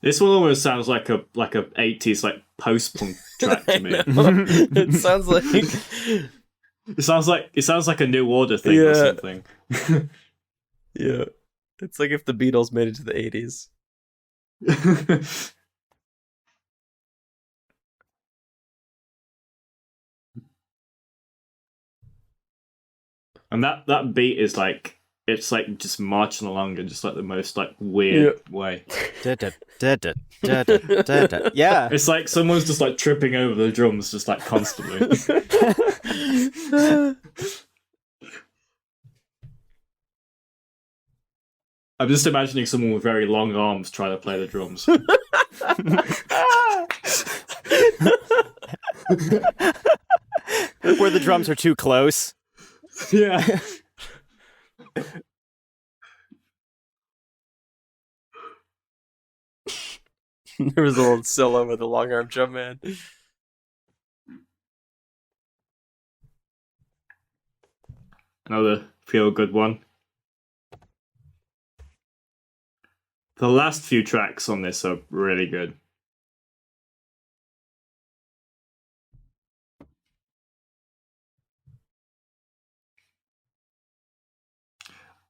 This one almost sounds like a 80s like post-punk track to me. It sounds like it sounds like a New Order thing or something. Yeah. It's like if the Beatles made it to the 80s. And that beat is like, it's like just marching along in just like the most like weird way. Yeah. It's like someone's just like tripping over the drums just like constantly. I'm just imagining someone with very long arms trying to play the drums. Where the drums are too close. Yeah. There was a little solo with a long arm drum man. Another feel good one. The last few tracks on this are really good.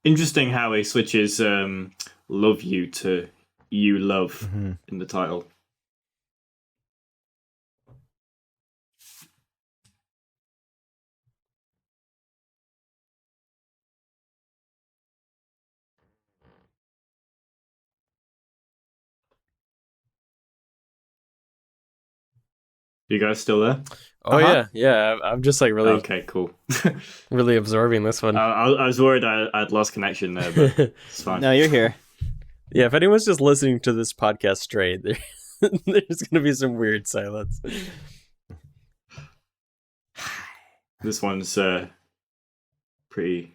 Interesting how he switches love you to you love in the title. You guys still there? Oh yeah. I'm just like really okay, cool. really absorbing this one. I was worried I'd lost connection there, but it's fine. No, you're here. Yeah, if anyone's just listening to this podcast straight, there's gonna be some weird silence. This one's pretty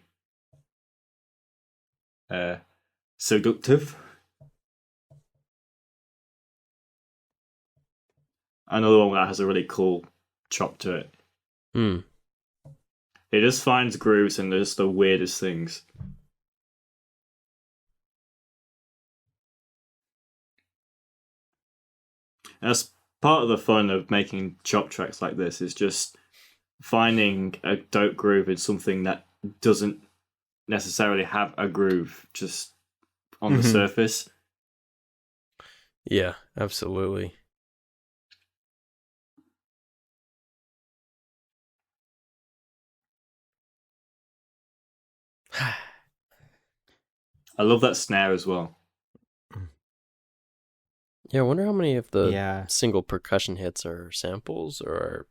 seductive. Another one that has a really cool chop to it. It just finds grooves and just the weirdest things. That's part of the fun of making chop tracks like this, is just finding a dope groove in something that doesn't necessarily have a groove just on the surface. Yeah, absolutely. I love that snare as well. Yeah, I wonder how many of the Yeah. single percussion hits are samples or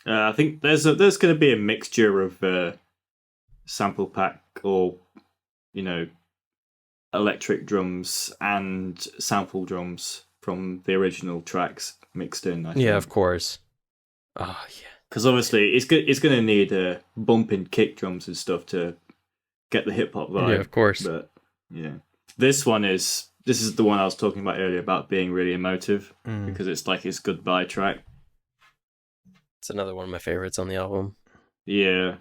I think there's going to be a mixture of sample pack or, you know, electric drums and sample drums from the original tracks mixed in. I think. Yeah, of course. Oh, yeah. Because obviously it's going to need bumping kick drums and stuff to get the hip hop vibe. Yeah, of course. But yeah, this is the one I was talking about earlier about being really emotive because it's like his goodbye track. It's another one of my favorites on the album. Yeah.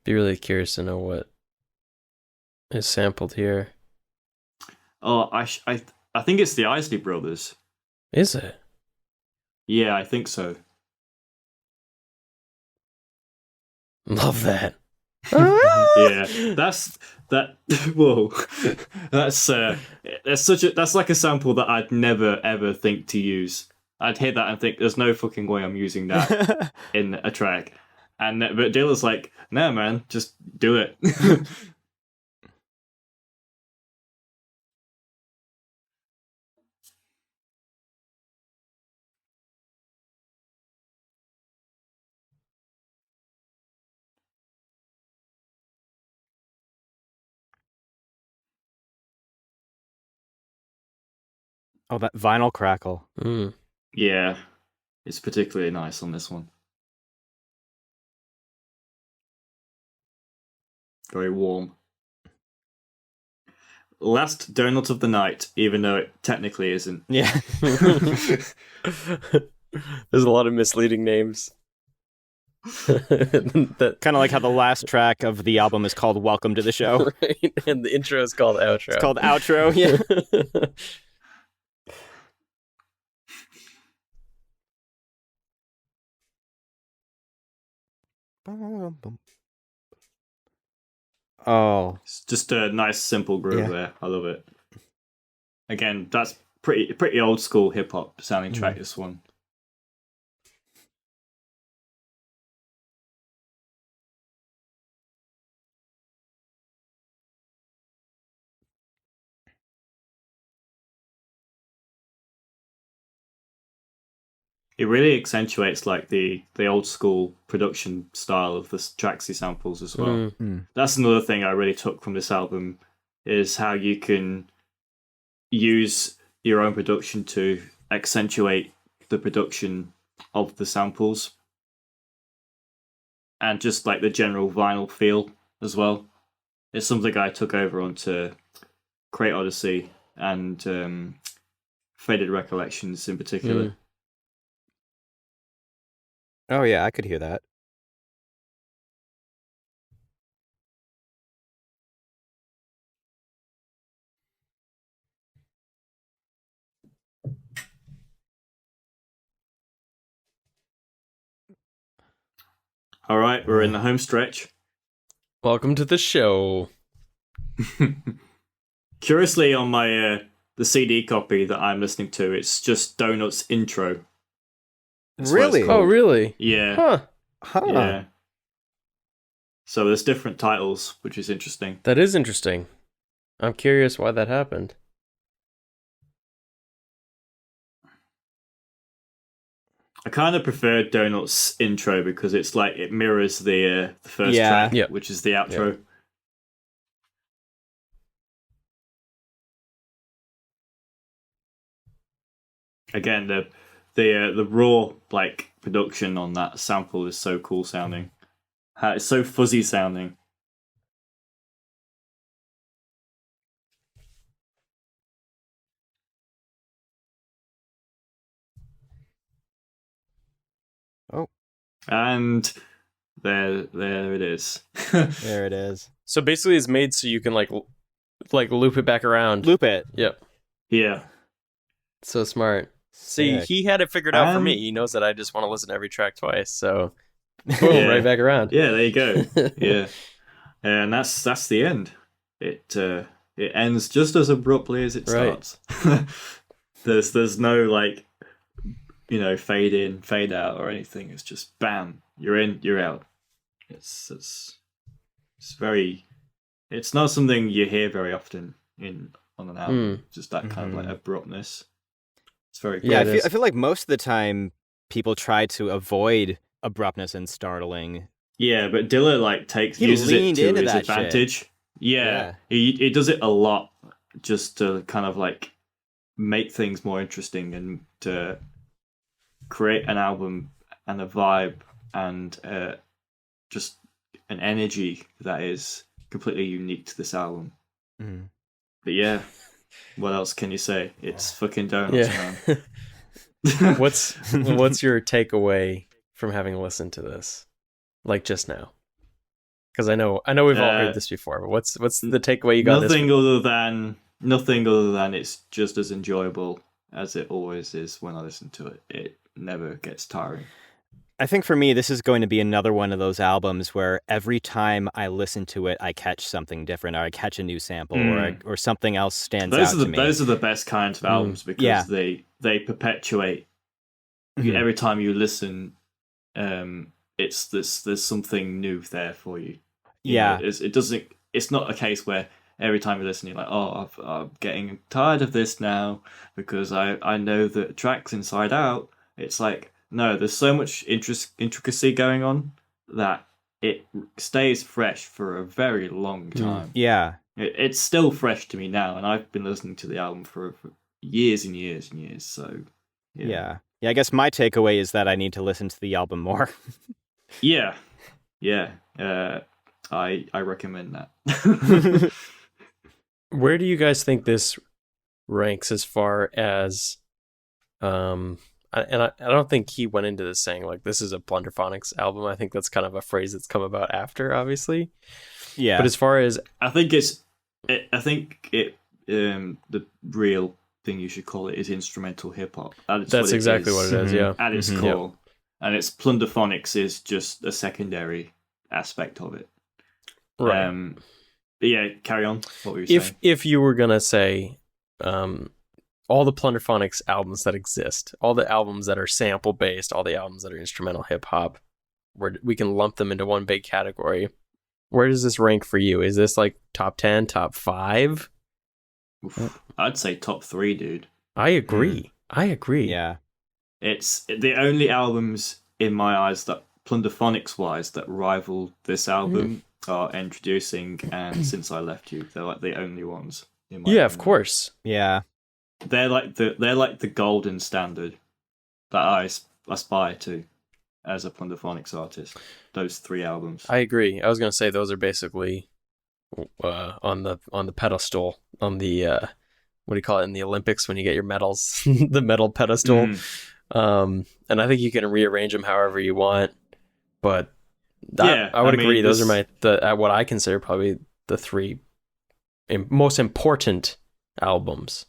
Be really curious to know what is sampled here. Oh, I think it's the Isley Brothers. Is it? Yeah, I think so. Love that. Yeah, that's that. Whoa, that's like a sample that I'd never ever think to use. I'd hear that and think, "There's no fucking way I'm using that in a track." But Dilla's like, "No, man, just do it." Oh, that vinyl crackle. Yeah, it's particularly nice on this one. Very warm. Last donut of the night, even though it technically isn't. Yeah. There's a lot of misleading names. That kind of like how the last track of the album is called "Welcome to the Show," right? And the intro is called outro. It's called outro. Yeah. Oh, It's just a nice simple groove there. I love it. Again, that's pretty old school hip hop sounding track. This one. It really accentuates like the old school production style of the tracks he samples as well. That's another thing I really took from this album, is how you can use your own production to accentuate the production of the samples and just like the general vinyl feel as well. It's something I took over onto Crate Odyssey and Faded Recollections in particular. Oh yeah, I could hear that. All right, we're in the home stretch. Welcome to the show. Curiously, on my the CD copy that I'm listening to, it's just Donut's intro. Really? Oh, really? Yeah. Huh. Yeah. So there's different titles, which is interesting. That is interesting. I'm curious why that happened. I kind of prefer Donut's intro because it's like it mirrors the first track, which is the outro. Again, the raw like production on that sample is so cool sounding. It's so fuzzy sounding. Oh. And there it is. There it is. So basically, it's made so you can like loop it back around. Loop it. Yep. Yeah. So smart. See, Sick. he had it figured out for me. He knows that I just want to listen to every track twice. So boom, Yeah. right back around. Yeah, there you go. Yeah. And that's the end. It ends just as abruptly as it Right. starts. There's no like, fade in, fade out or anything. It's just bam, you're in, you're out. It's very. It's not something you hear very often on an album. Just that kind of like abruptness. It's very cool. Yeah, I feel like most of the time people try to avoid abruptness and startling. Yeah, but Dilla uses it to his advantage. Shit. Yeah. He does it a lot just to kind of like make things more interesting and to create an album and a vibe and just an energy that is completely unique to this album. Mm. But yeah, what else can you say? It's fucking donuts, man. What's your takeaway from having listened to this, like just now? Because I know we've all heard this before, but what's the takeaway you got? Nothing other than it's just as enjoyable as it always is when I listen to it. It never gets tiring. I think for me, this is going to be another one of those albums where every time I listen to it, I catch something different, or I catch a new sample, or something else stands out to me. Those are the best kinds of albums because they perpetuate. Every time you listen, there's something new there for you. It's not a case where every time you listen, you're like, oh, I'm getting tired of this now because I know the track's inside out. It's like, no, there's so much intricacy going on that it stays fresh for a very long time. Yeah. It's still fresh to me now, and I've been listening to the album for years and years and years, so... Yeah, I guess my takeaway is that I need to listen to the album more. Yeah. I recommend that. Where do you guys think this ranks as far as... I don't think he went into this saying like this is a Plunderphonics album. I think that's kind of a phrase that's come about after, obviously. Yeah. But as far as I think the real thing you should call it is instrumental hip hop. That's exactly what it is. Yeah. At its core, and it's Plunderphonics is just a secondary aspect of it. Right. But yeah, carry on. What were you saying? If you were gonna say, all the Plunderphonics albums that exist, all the albums that are sample based, all the albums that are instrumental hip hop, where we can lump them into one big category. Where does this rank for you? Is this like top 10, top 5? I'd say top 3, dude. I agree. Yeah. It's the only albums in my eyes that Plunderphonics wise that rival this album are Introducing and Since I Left You. They're like the only ones. In my opinion. Of course. Yeah. They're like the golden standard that I aspire to as a Plunderphonics artist. Those 3 albums. I agree. I was gonna say those are basically on the pedestal, on the what do you call it in the Olympics when you get your medals, the medal pedestal. And I think you can rearrange them however you want, but I would agree. Those are what I consider probably the 3 most important albums.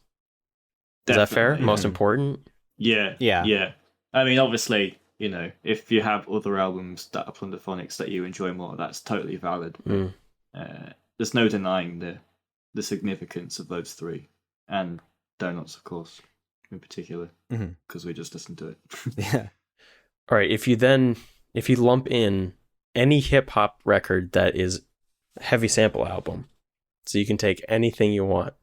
Definitely. Is that fair? Most important? Yeah. I mean, obviously, if you have other albums that are Plunderphonics that you enjoy more, that's totally valid. There's no denying the significance of those 3. And Donuts, of course, in particular, because we just listened to it. Yeah. All right, if you lump in any hip-hop record that is a heavy sample album, so you can take anything you want,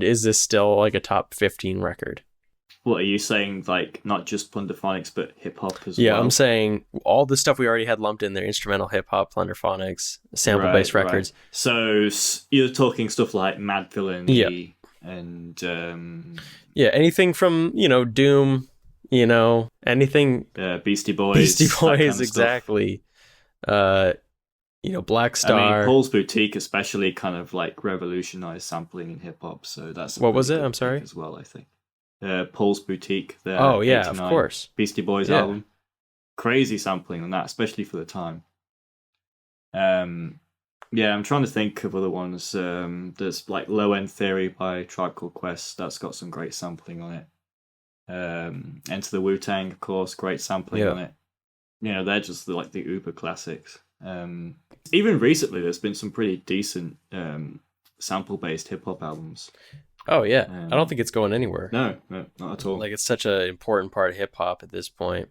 is this still like a top 15 record? What are you saying, like not just Plunderphonics but hip-hop as well? Yeah, I'm saying all the stuff we already had lumped in there, instrumental hip-hop, Plunderphonics, sample-based records. Right. So you're talking stuff like Mad Villain and... anything from, Doom, anything... Beastie Boys, kind of exactly. Black Star. I mean, Paul's Boutique especially kind of like revolutionized sampling in hip-hop, so that's... What was it? I'm sorry? As well, I think. Paul's Boutique. Of course. Beastie Boys album. Crazy sampling on that, especially for the time. Yeah, I'm trying to think of other ones. There's like Low End Theory by Tribe Called Quest. That's got some great sampling on it. Enter the Wu-Tang, of course, great sampling on it. You know, they're just like the uber classics. Even recently, there's been some pretty decent sample-based hip-hop albums. Oh, yeah. I don't think it's going anywhere. No, not at all. Like, it's such an important part of hip-hop at this point.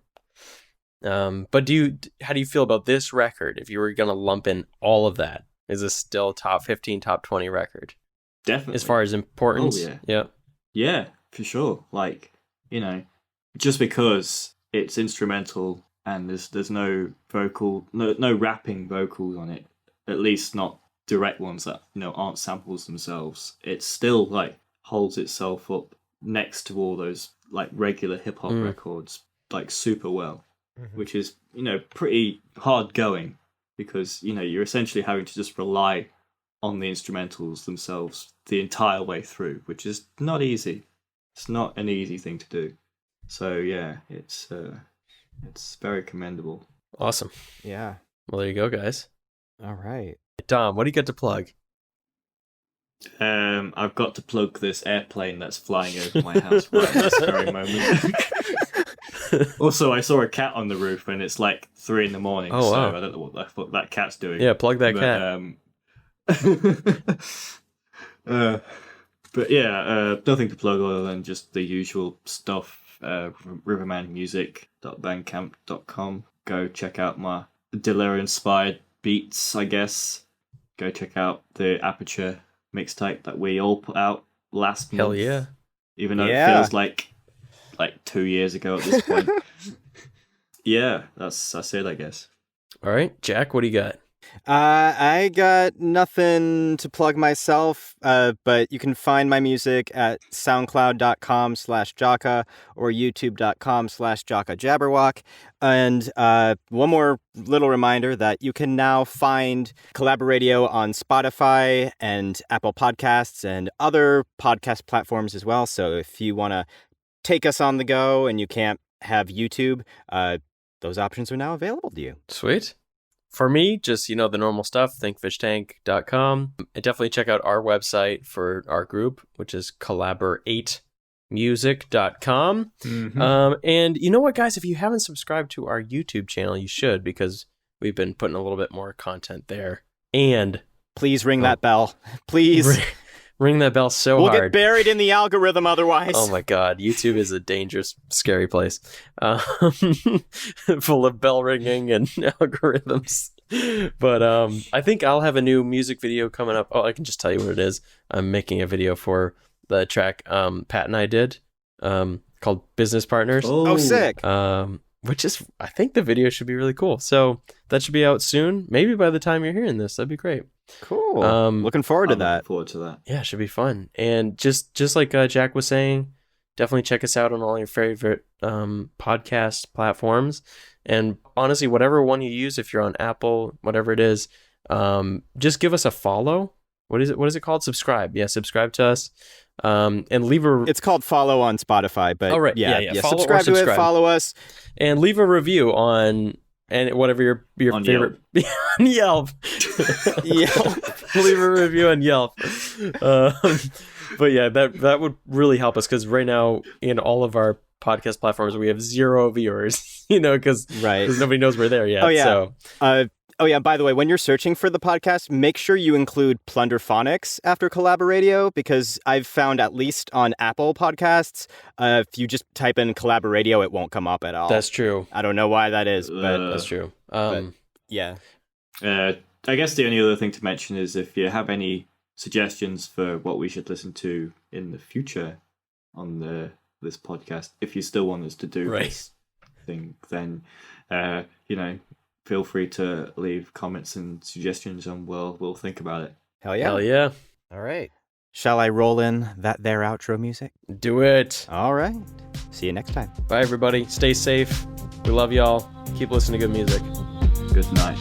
But how do you feel about this record? If you were going to lump in all of that, is this still top 15, top 20 record? Definitely. As far as importance? Oh, yeah. Yeah. Yeah, for sure. Like, you know, just because it's instrumental and there's no vocal, no rapping vocals on it, at least not direct ones that, you know, aren't samples themselves, it still like holds itself up next to all those like regular hip-hop records like super well, which is, you know, pretty hard going because, you know, you're essentially having to just rely on the instrumentals themselves the entire way through, which is not easy. It's not an easy thing to do. So yeah, it's very commendable. Awesome. Yeah. Well, there you go, guys. All right. Dom, what do you got to plug? I've got to plug this airplane that's flying over my house right at this very moment. Also, I saw a cat on the roof, and it's like 3 a.m. Oh, so wow. I don't know what the fuck that cat's doing. Yeah, plug that cat. But yeah, nothing to plug other than just the usual stuff. Rivermanmusic.bandcamp.com. Go check out my Dilla-inspired beats, I guess. Go check out the Aperture mixtape that we all put out last month. Hell yeah. Even though it feels like 2 years ago at this point. Yeah, that's it, I guess. All right, Jack, what do you got? I got nothing to plug myself, but you can find my music at soundcloud.com/Jawka or youtube.com/JawkaJabberwock. And one more little reminder that you can now find CollaboRadio on Spotify and Apple Podcasts and other podcast platforms as well. So if you want to take us on the go and you can't have YouTube, those options are now available to you. Sweet. For me, just, you know, the normal stuff, thinkfishtank.com. And definitely check out our website for our group, which is collaborate8music.com. And you know what, guys? If you haven't subscribed to our YouTube channel, you should, because we've been putting a little bit more content there. And please ring that bell. Please. Ring that bell so we'll hard. We'll get buried in the algorithm otherwise. Oh my God. YouTube is a dangerous, scary place. Full of bell ringing and algorithms. But I think I'll have a new music video coming up. Oh, I can just tell you what it is. I'm making a video for the track Pat and I did called Business Partners. Oh, sick. Which is, I think the video should be really cool. So that should be out soon. Maybe by the time you're hearing this, that'd be great. Cool. Looking forward to that. Looking forward to that. Yeah, it should be fun. And just like Jack was saying, definitely check us out on all your favorite podcast platforms. And honestly, whatever one you use, if you're on Apple, whatever it is, just give us a follow. What is it called? Subscribe. Yeah, subscribe to us. And leave a... It's called follow on Spotify, but right. yeah. Follow subscribe to it, follow us. And leave a review on... And whatever your on favorite on Yelp. Leave a review on Yelp. But yeah, that would really help us, because right now in all of our podcast platforms we have 0 viewers. You know, because nobody knows we're there yet. Oh yeah. So. Oh yeah. By the way, when you're searching for the podcast, make sure you include plunderphonics after CollaboRadio, because I've found, at least on Apple Podcasts, if you just type in CollaboRadio, it won't come up at all. That's true. I don't know why that is, but that's true. Yeah. I guess the only other thing to mention is if you have any suggestions for what we should listen to in the future on this podcast, if you still want us to do this thing, then you know, feel free to leave comments and suggestions, and we'll think about it. Hell yeah. Hell yeah. All right. Shall I roll in that there outro music? Do it. All right. See you next time. Bye, everybody. Stay safe. We love y'all. Keep listening to good music. Good night.